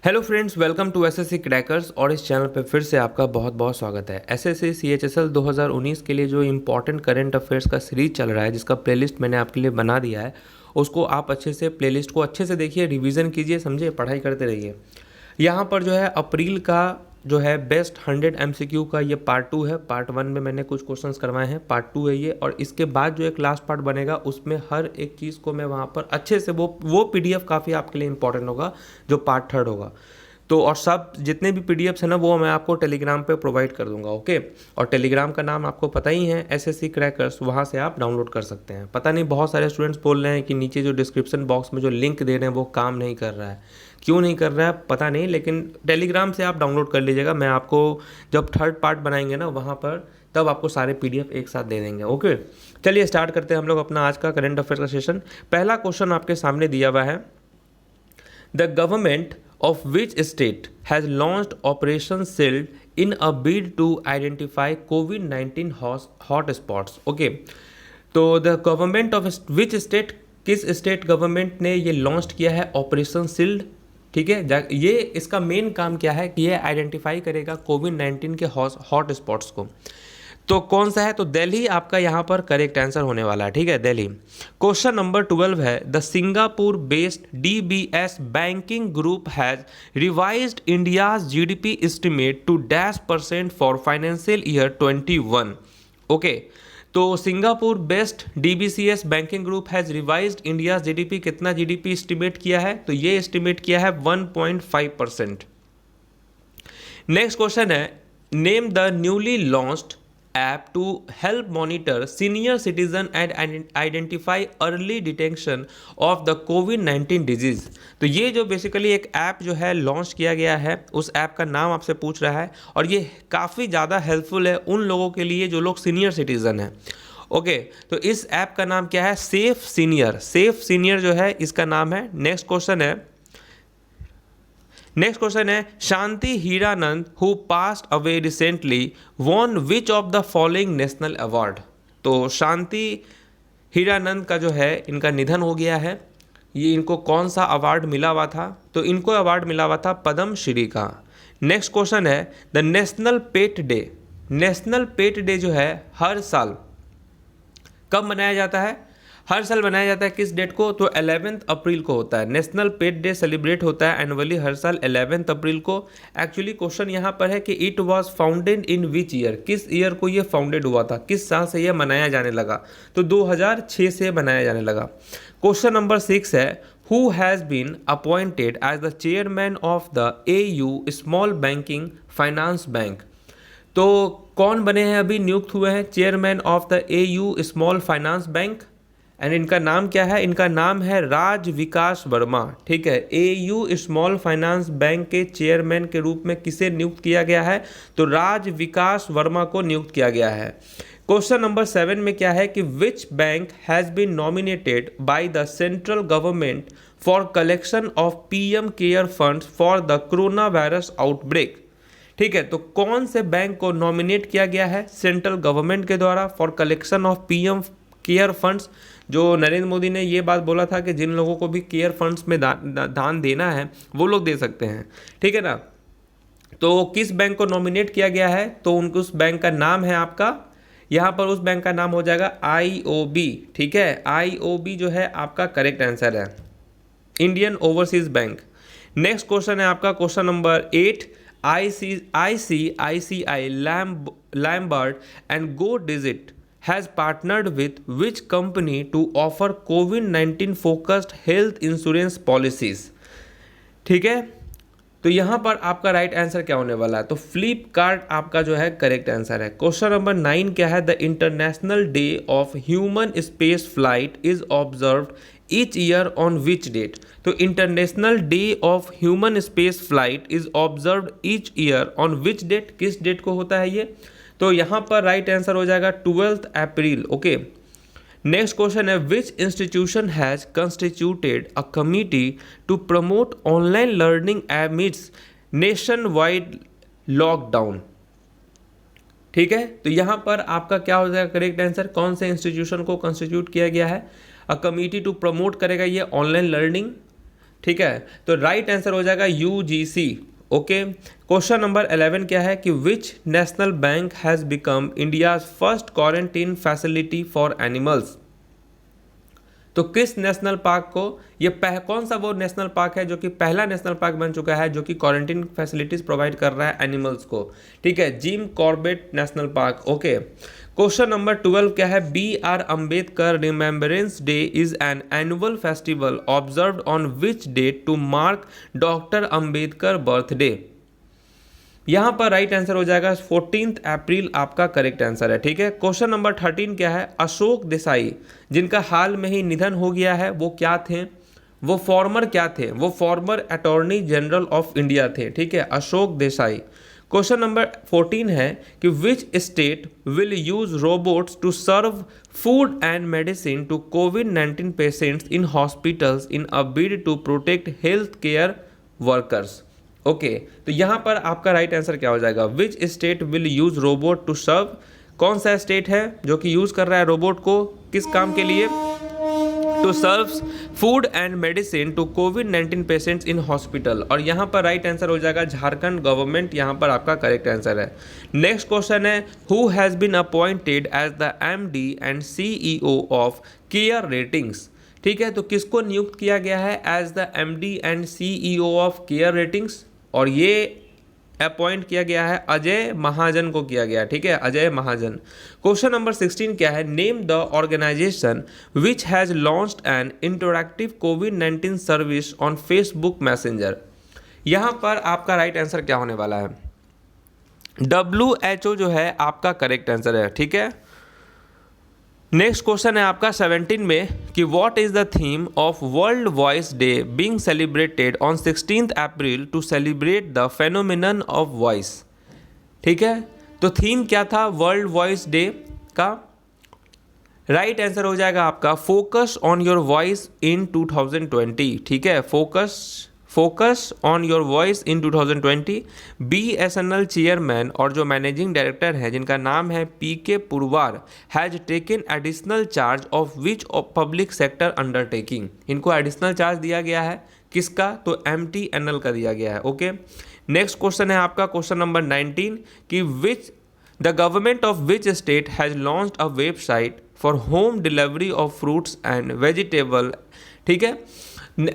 Hello friends, welcome to SSC crackers. और इस channel पे फिर से आपका बहुत बहुत स्वागत है। एसएससी सीएचएसएल 2019 के लिए जो इम्पोर्टेंट करंट अफेयर्स का सीरीज चल रहा है, जिसका प्लेलिस्ट मैंने आपके लिए बना दिया है, उसको आप अच्छे से प्लेलिस्ट को अच्छे से देखिए, रिवीजन कीजिए, समझिए, पढ़ाई करते रहिए। यहाँ पर जो है अप्रैल का जो है बेस्ट 100 एमसीक्यू का ये पार्ट 2 है। पार्ट 1 में मैंने कुछ क्वेश्चंस करवाए हैं, पार्ट 2 है ये। और इसके बाद जो एक लास्ट पार्ट बनेगा उसमें हर एक चीज़ को मैं वहाँ पर अच्छे से वो पीडीएफ काफ़ी आपके लिए इंपॉर्टेंट होगा, जो पार्ट 3 होगा। तो और सब जितने भी पीडीएफ्स हैं ना, वो मैं आपको टेलीग्राम पे प्रोवाइड कर दूंगा, ओके। और टेलीग्राम का नाम आपको पता ही है, एसएससी क्रैकर्स, वहाँ से आप डाउनलोड कर सकते हैं। पता नहीं बहुत सारे स्टूडेंट्स बोल रहे हैं कि नीचे जो डिस्क्रिप्शन बॉक्स में जो लिंक दे रहे हैं वो काम नहीं कर रहा है। क्यों नहीं कर रहा है पता नहीं, लेकिन टेलीग्राम से आप डाउनलोड कर लीजिएगा। मैं आपको जब थर्ड पार्ट बनाएंगे ना वहाँ पर, तब आपको सारे पीडीएफ एक साथ दे देंगे, ओके। चलिए स्टार्ट करते हैं हम लोग अपना आज का करंट अफेयर का सेशन। पहला क्वेश्चन आपके सामने दिया हुआ है, The government of which state has launched Operation Shield in a bid to identify COVID-19 hotspots? Okay, तो the government of which state, किस स्टेट गवर्नमेंट ने ये लॉन्च किया है ऑपरेशन सील्ड, ठीक है। ये इसका मेन काम क्या है कि ये आइडेंटिफाई करेगा कोविड-19 के हॉट स्पॉट्स को। तो कौन सा है? तो दिल्ली आपका यहाँ पर करेक्ट आंसर होने वाला है, ठीक है, दिल्ली। क्वेश्चन नंबर 12 है, the Singapore based DBS banking group has revised India's GDP estimate to %, for financial year 21। Okay, तो Singapore based DBCS banking group has revised India's GDP, कितना जीडीपी एस्टिमेट किया है? तो ये एस्टिमेट किया है 1.5%। नेक्स्ट क्वेश्चन है, name the newly launched app to help monitor senior citizen and identify early detection of the कोविड-19 डिजीज। तो ये जो बेसिकली एक ऐप जो है लॉन्च किया गया है, उस ऐप का नाम आपसे पूछ रहा है, और ये काफ़ी ज़्यादा हेल्पफुल है उन लोगों के लिए जो लोग सीनियर सिटीजन हैं, ओके। तो इस ऐप का नाम क्या है? सेफ सीनियर जो है इसका नाम है। नेक्स्ट क्वेश्चन है, Shanti Hiranand who passed away recently won which of the following national award. तो शांति हीरानंद का जो है इनका निधन हो गया है। ये इनको कौन सा अवार्ड मिला हुआ था? तो इनको अवार्ड मिला हुआ था पद्म श्री का। नेक्स्ट क्वेश्चन है, द नेशनल पेट डे जो है हर साल कब मनाया जाता है? हर साल मनाया जाता है किस डेट को? तो 11 अप्रैल को होता है। नेशनल पेट डे सेलिब्रेट होता है एनुअली हर साल 11 अप्रैल को। एक्चुअली क्वेश्चन यहाँ पर है कि it was founded in which year, किस ईयर को ये फाउंडेड हुआ था, किस साल से ये मनाया जाने लगा? तो 2006 से मनाया जाने लगा। क्वेश्चन नंबर 6 है, who has been appointed as the chairman of the AU small banking finance bank. तो कौन बने हैं, अभी नियुक्त हुए हैं chairman of the AU small finance bank? And इनका नाम क्या है? इनका नाम है राज विकास वर्मा, ठीक है। एयू स्मॉल फाइनेंस बैंक के चेयरमैन के रूप में किसे नियुक्त किया गया है? तो राज विकास वर्मा को नियुक्त किया गया है। क्वेश्चन नंबर 7 में क्या है कि which bank has been nominated by the central government for collection of PM care funds for the corona virus outbreak, ठीक है। तो कौन से बैंक को नॉमिनेट किया गया है सेंट्रल गवर्नमेंट के द्वारा for collection of PM care funds? जो नरेंद्र मोदी ने ये बात बोला था कि जिन लोगों को भी केयर फंड्स में दान देना है वो लोग दे सकते हैं, ठीक है ना। तो किस बैंक को नॉमिनेट किया गया है? तो उस बैंक का नाम है आपका, यहाँ पर उस बैंक का नाम हो जाएगा आईओबी, ठीक है। आईओबी जो है आपका करेक्ट आंसर है, Indian overseas bank. Next question है आपका question number 8, ICICI Lambert and go digit has partnered with which company to offer COVID-19 focused health insurance policies, ठीक है। तो यहां पर आपका राइट आंसर क्या होने वाला है? तो फ्लिपकार्ट आपका जो है करेक्ट आंसर है। क्वेश्चन नंबर 9 क्या है? The international day of human space flight is observed each year on which date. तो international day of human space flight is observed each year on which date, किस date को होता है ये? तो यहाँ पर राइट आंसर हो जाएगा 12 अप्रैल, ओके। नेक्स्ट क्वेश्चन है, which institution has constituted a committee to promote online learning amidst nationwide lockdown, ठीक है। तो यहाँ पर आपका क्या हो जाएगा करेक्ट आंसर? कौन से इंस्टीट्यूशन को कंस्टिट्यूट किया गया है? अ कमिटी टू प्रमोट करेगा ये ऑनलाइन लर्निंग ठीक है, तो राइट आंसर हो जाएगा यूजीसी। ओके, क्वेश्चन नंबर 11 क्या है कि which national bank has become India's first quarantine facility for animals. तो किस नेशनल पार्क को ये कौन सा वो नेशनल पार्क है जो कि पहला नेशनल पार्क बन चुका है जो कि क्वारंटीन फैसिलिटीज प्रोवाइड कर रहा है एनिमल्स को। ठीक है, Jim Corbett national park. Okay, question number 12 क्या है, B R Ambedkar remembrance day is an annual festival observed on which date to mark doctor Ambedkar birthday. यहां पर राइट आंसर हो जाएगा 14 अप्रैल आपका करेक्ट आंसर है। ठीक है, क्वेश्चन नंबर 13 क्या है, अशोक देसाई जिनका हाल में ही निधन हो गया है वो क्या थे, वो फॉर्मर क्या थे, वो farmer attorney general of India थे। ठीक है, अशोक देसाई। क्वेश्चन नंबर 14 है कि which state will use robots to serve food and medicine to कोविड-19 patients in hospitals in a bid to protect health care workers. Okay, तो यहां पर आपका राइट आंसर क्या हो जाएगा, which state will use robot to serve. कौन सा स्टेट है जो कि यूज कर रहा है रोबोट को किस काम के लिए, to serve food and medicine to कोविड-19 पेशेंट्स इन हॉस्पिटल। और यहां पर राइट आंसर हो जाएगा झारखंड गवर्नमेंट, यहां पर आपका करेक्ट आंसर है। नेक्स्ट क्वेश्चन है, who has been appointed as the MD and CEO of care ratings. ठीक है, तो किसको नियुक्त किया गया है as the MD and CEO of care ratings, और ये अपॉइंट किया गया है अजय महाजन को किया गया। ठीक है, अजय महाजन। क्वेश्चन नंबर 16 क्या है, name the organisation which has launched an interactive कोविड-19 सर्विस ऑन फेसबुक मैसेंजर। यहां पर आपका राइट आंसर क्या होने वाला है, WHO जो है आपका करेक्ट आंसर है। ठीक है, नेक्स्ट क्वेश्चन है आपका 17 में कि what is the theme of world voice day being celebrated on 16 April to celebrate the phenomenon of voice. ठीक है, तो थीम क्या था वर्ल्ड वॉइस डे का, राइट आंसर हो जाएगा आपका focus on your voice in 2020। ठीक है, focus on your voice in 2020। BSNL chairman और जो मैनेजिंग डायरेक्टर हैं जिनका नाम है PK Purwar has taken additional charge of which public sector undertaking. इनको एडिशनल चार्ज दिया गया है किसका, तो MTNL का दिया गया है। ओके, नेक्स्ट क्वेश्चन है आपका क्वेश्चन नंबर 19 कि which the government of which state has launched a website for home delivery of fruits and vegetable. ठीक है,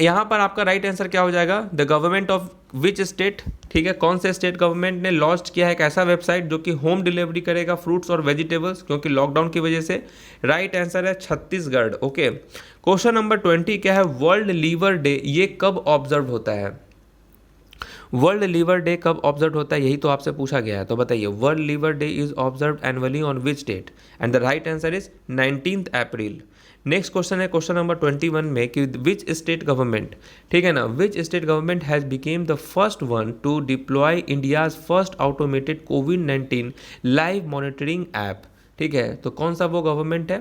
यहाँ पर आपका राइट आंसर क्या हो जाएगा, the government of which state. ठीक है, कौन से स्टेट गवर्नमेंट ने लॉन्च किया है एक ऐसा वेबसाइट जो कि होम डिलीवरी करेगा फ्रूट्स और वेजिटेबल्स, क्योंकि लॉकडाउन की वजह से। राइट आंसर है छत्तीसगढ़। ओके, क्वेश्चन नंबर 20 क्या है, वर्ल्ड लीवर डे ये कब ऑब्जर्व होता है, वर्ल्ड लीवर डे कब ऑब्जर्व होता है, यही तो आपसे पूछा गया है। तो बताइए, world liver day is observe annually on which date, and the right answer is 19 April. Next question है क्वेश्चन नंबर 21 में कि विच स्टेट गवर्नमेंट, ठीक है ना, which state government has become the first one to deploy India's first automated कोविड-19 live monitoring app. ठीक है, तो कौन सा वो गवर्नमेंट है,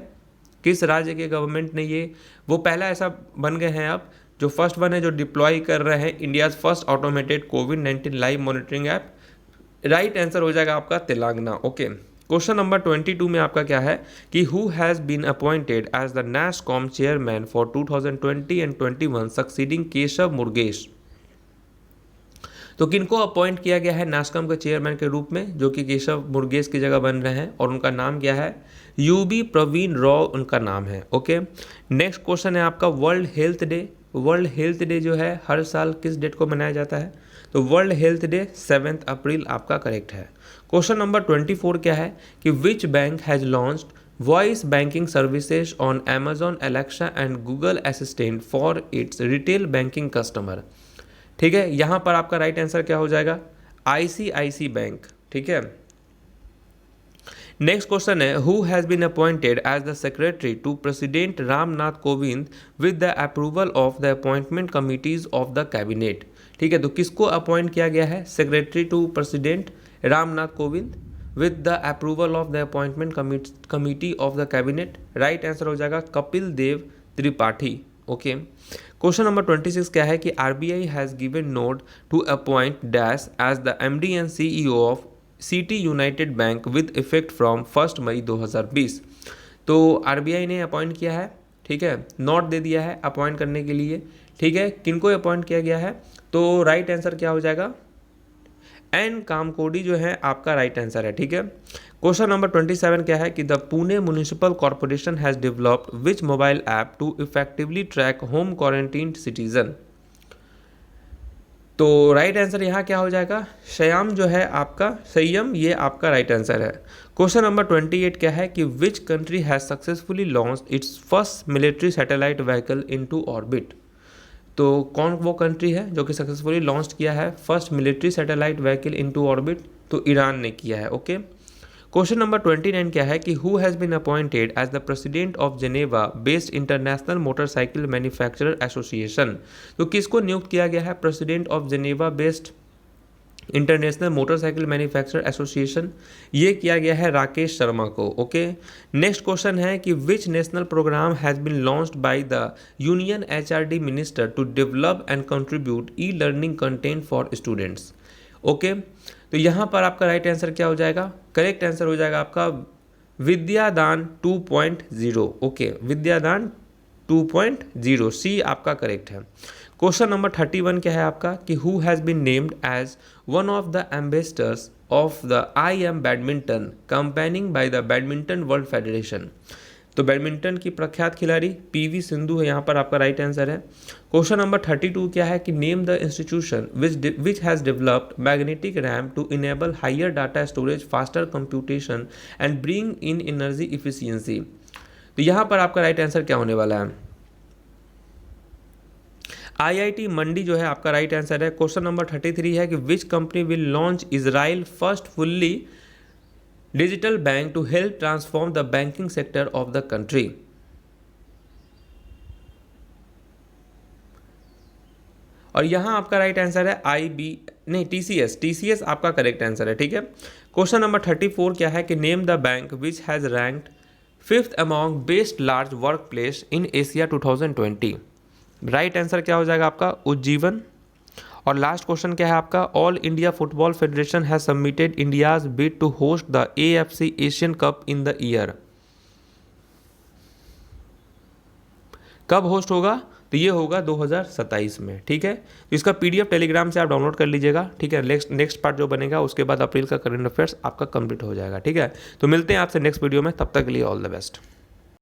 किस राज्य के गवर्नमेंट ने ये, वो पहला ऐसा बन गए हैं अब जो फर्स्ट वन है जो डिप्लॉय कर रहे हैं इंडियाज फर्स्ट ऑटोमेटेड कोविड-19 live monitoring app. Right answer हो जाएगा आपका तेलंगाना। ओके, क्वेश्चन नंबर 22 में आपका क्या है कि who has been appointed as the NASSCOM chairman for 2020 and 21 succeeding Keshav Murugesh. तो किनको अपॉइंट किया गया है NASSCOM के चेयरमैन के रूप में, जो कि केशव मुर्गेश की जगह बन रहे हैं, और उनका नाम क्या है, UB प्रवीण राव उनका नाम है। ओके, नेक्स्ट क्वेश्चन है आपका world health day. World health day जो है हर साल किस डेट को मनाया जाता है, तो वर्ल्ड हेल्थ डे 7 अप्रैल आपका करेक्ट है। क्वेश्चन नंबर 24 क्या है कि which bank has launched voice banking services on Amazon Alexa and Google assistant for its retail banking customer. ठीक है, यहाँ पर आपका राइट आंसर क्या हो जाएगा, ICICI बैंक। ठीक है, नेक्स्ट क्वेश्चन है who has been appointed as the secretary to president Ramnath Kovind with the approval of the appointment committees of the cabinet. ठीक है, तो किसको अपॉइंट किया गया है secretary to president Ramnath Kovind with the approval of the appointment committee of the cabinet. Right answer हो जाएगा Kapil Dev Tripathi. Okay, question number 26 क्या है कि RBI has given note to appoint dash as the MD and CEO of city united bank with effect from 1 May 2020। तो RBI ने appoint किया है, ठीक है, नोट दे दिया है अपॉइंट करने के लिए। ठीक है, किनको अपॉइंट किया गया है? तो राइट आंसर क्या हो जाएगा? एन कामकोडी जो है आपका राइट आंसर है। ठीक है, क्वेश्चन नंबर 27 क्या है कि the Pune municipal corporation has developed which mobile app to effectively track home quarantine citizen. तो राइट आंसर यहाँ क्या हो जाएगा? श्याम जो है आपका, संयम, ये आपका राइट आंसर है। क्वेश्चन नंबर 28 क्या है कि which country has successfully launched it's first military satellite vehicle into orbit. तो कौन वो कंट्री है जो कि सक्सेसफुली लॉन्च किया है first military satellite vehicle into orbit? तो ईरान ने किया है। ओके, क्वेश्चन नंबर 29 क्या है कि who has been appointed as the president of Geneva based international motorcycle manufacturer association. तो किसको नियुक्त किया गया है president of Geneva based international motorcycle manufacturer association? ये किया गया है राकेश शर्मा को। ओके, नेक्स्ट क्वेश्चन है कि which national programme has been launched by the union HRD minister to develop and contribute e learning content for students. Okay, तो यहाँ पर आपका राइट आंसर क्या हो जाएगा? करेक्ट आंसर हो जाएगा आपका विद्यादान 2.0। ओके, विद्यादान 2.0 सी आपका करेक्ट है। क्वेश्चन नंबर 31 क्या है आपका कि who has been named as one of the ambassadors of the IM badminton campaigning by the badminton world federation. तो बैडमिंटन की प्रख्यात खिलाड़ी PV सिंधु है यहाँ पर आपका राइट आंसर है। क्वेश्चन नंबर 32 क्या है कि name the institution which has developed magnetic RAM to enable higher data storage, faster computation and bring in energy efficiency. तो यहाँ पर आपका राइट आंसर क्या होने वाला है? IIT मंडी जो है आपका राइट आंसर है। क्वेश्चन नंबर 33 है कि which company will launch Israel first fully digital bank to help transform the banking sector of the country. और यहाँ आपका राइट आंसर है TCS आपका करेक्ट आंसर है। ठीक है, क्वेश्चन नंबर 34 क्या है कि name the bank which has ranked 5th among best large work place in Asia 2020। Right answer क्या हो जाएगा आपका? उज्जीवन। और लास्ट क्वेश्चन क्या है आपका? All India football federation has submitted India's bid to host the AFC Asian cup in the year. कब host होगा? तो ये होगा 2027 में। ठीक है, तो इसका PDF टेलीग्राम से आप डाउनलोड कर लीजिएगा। ठीक है, नेक्स्ट पार्ट जो बनेगा उसके बाद अप्रैल का करंट अफेयर्स आपका कंप्लीट हो जाएगा। ठीक है, तो मिलते हैं आपसे नेक्स्ट वीडियो में, तब तक के लिए ऑल द बेस्ट।